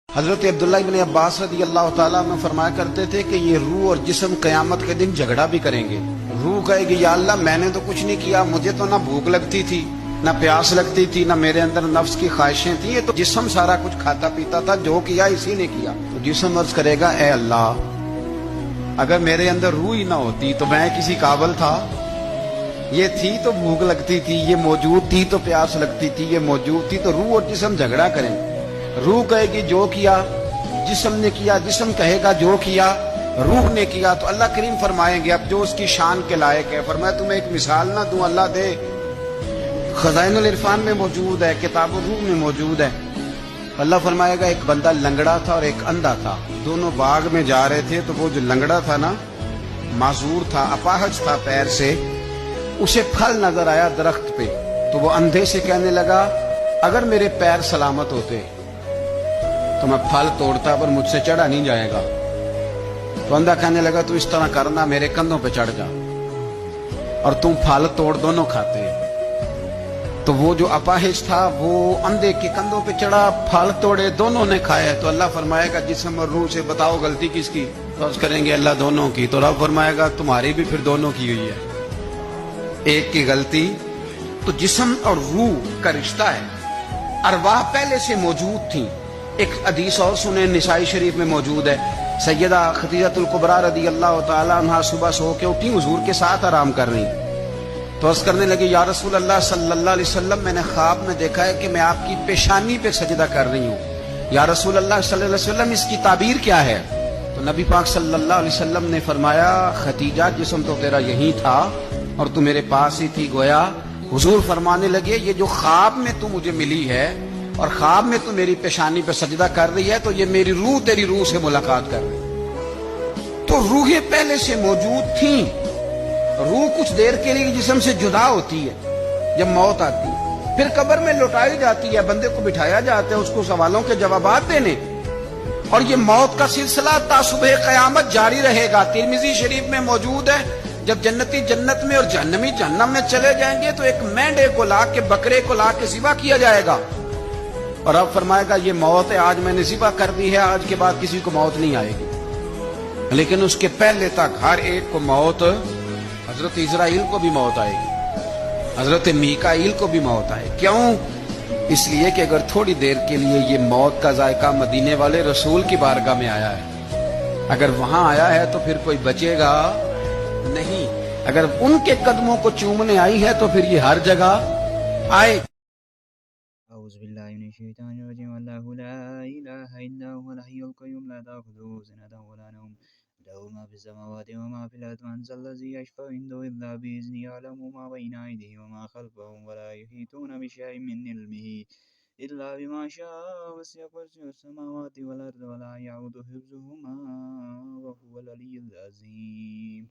حضرت عبداللہ ابن عباس رضی اللہ تعالیٰ عنہ فرمایا کرتے تھے کہ یہ روح اور جسم قیامت کے دن جھگڑا بھی کریں گے۔ روح کہے گی یا اللہ میں نے تو کچھ نہیں کیا، مجھے تو نہ بھوک لگتی تھی نہ پیاس لگتی تھی نہ میرے اندر نفس کی خواہشیں تھیں، یہ تو جسم سارا کچھ کھاتا پیتا تھا، جو کیا اسی نے کیا۔ تو جسم عرض کرے گا اے اللہ اگر میرے اندر روح ہی نہ ہوتی تو میں کسی قابل تھا؟ یہ تھی تو بھوک لگتی تھی، یہ موجود تھی تو پیاس لگتی تھی، یہ موجود تھی، تو روح اور جسم جھگڑا کریں۔ روح کہے گی جو کیا، جسم نے کیا، جسم کہے گا جو کیا، روح نے کیا۔ تو اللہ کریم فرمائیں گے اب جو اس کی شان کے لائق ہے، فرمایا تمہیں ایک مثال نہ دوں؟ اللہ دے، خزائن العرفان میں موجود ہے، کتاب الروح میں موجود ہے۔ اللہ فرمائے گا ایک بندہ لنگڑا تھا اور ایک اندھا تھا، دونوں باغ میں جا رہے تھے، تو وہ جو لنگڑا تھا نا، معذور تھا، اپاہج تھا پیر سے، اسے پھل نظر آیا درخت پہ، تو وہ اندھے سے کہنے لگا اگر میرے پیر سلامت ہوتے تو میں پھل توڑتا پر مجھ سے چڑھا نہیں جائے گا۔ تو اندھا کہنے لگا تو اس طرح کرنا، میرے کندھوں پہ چڑھ جا اور تم پھل توڑ دونوں کھاتے۔ تو وہ جو اپاہج تھا وہ اندھے کے کندھوں پہ چڑھا، پھل توڑے، دونوں نے کھائے۔ تو اللہ فرمائے گا جسم اور روح سے بتاؤ غلطی کس کی؟ تو عرض کریں گے اللہ دونوں کی۔ تو رب فرمائے گا تمہاری بھی پھر دونوں کی ہوئی ہے، ایک کی غلطی۔ تو جسم اور روح کا رشتہ ہے، ارواح پہلے سے موجود تھیں۔ ایک حدیث اور سنیں، نسائی شریف میں موجود ہے، سیدہ خدیجہ الکبریٰ رضی اللہ تعالیٰ عنہا صبح سو کے اٹھی، حضور کے ساتھ آرام کر رہی، تو عرض کرنے لگی یا رسول اللہ صلی اللہ علیہ وسلم میں نے خواب میں دیکھا ہے کہ میں آپ کی پیشانی پہ سجدہ کر رہی ہوں، یا رسول اللہ صلی اللہ علیہ وسلم اس کی تعبیر کیا ہے؟ تو نبی پاک صلی اللہ علیہ وسلم نے فرمایا خدیجہ جسم تو تیرا یہی تھا اور تو میرے پاس ہی تھی۔ گویا حضور فرمانے لگے یہ جو خواب میں تو مجھے ملی ہے اور خواب میں تو میری پیشانی پہ سجدہ کر رہی ہے، تو یہ میری روح تیری روح سے ملاقات کر رہی ہے۔ تو روحیں پہلے سے موجود تھیں۔ روح کچھ دیر کے لیے جسم سے جدا ہوتی ہے جب موت آتی ہے، پھر قبر میں لوٹائی جاتی ہے، بندے کو بٹھایا جاتا ہے اس کو سوالوں کے جوابات دینے، اور یہ موت کا سلسلہ تا صبح قیامت جاری رہے گا۔ ترمذی شریف میں موجود ہے جب جنتی جنت میں اور جہنمی جہنم میں چلے جائیں گے تو ایک مینڈے کو لا کے، بکرے کو لا کے ذبح کیا جائے گا، اور اب فرمائے گا یہ موت ہے، آج میں نے ذبح کر دی ہے، آج کے بعد کسی کو موت نہیں آئے گی۔ لیکن اس کے پہلے تک ہر ایک کو موت، حضرت اسرائیل کو بھی موت آئے گی، حضرت میکائیل کو بھی موت آئے۔ کیوں؟ اس لیے کہ اگر تھوڑی دیر کے لیے یہ موت کا ذائقہ مدینے والے رسول کی بارگاہ میں آیا ہے، اگر وہاں آیا ہے تو پھر کوئی بچے گا نہیں، اگر ان کے قدموں کو چومنے آئی ہے تو پھر یہ ہر جگہ آئے۔ أعوذ بالله من الشيطان الرجيم الله لا إله إلا هو الحي القيوم لا تأخذه سنة ولا نوم له ما في السماوات وما في الأرض من ذا الذي يشفع عنده إلا بإذنه يعلم ما بين أيديهم وما خلفهم ولا يحيطون بشيء من علمه إلا بما شاء وسع كرسيه السماوات والأرض ولا يعود حفظهما وهو العلي العظيم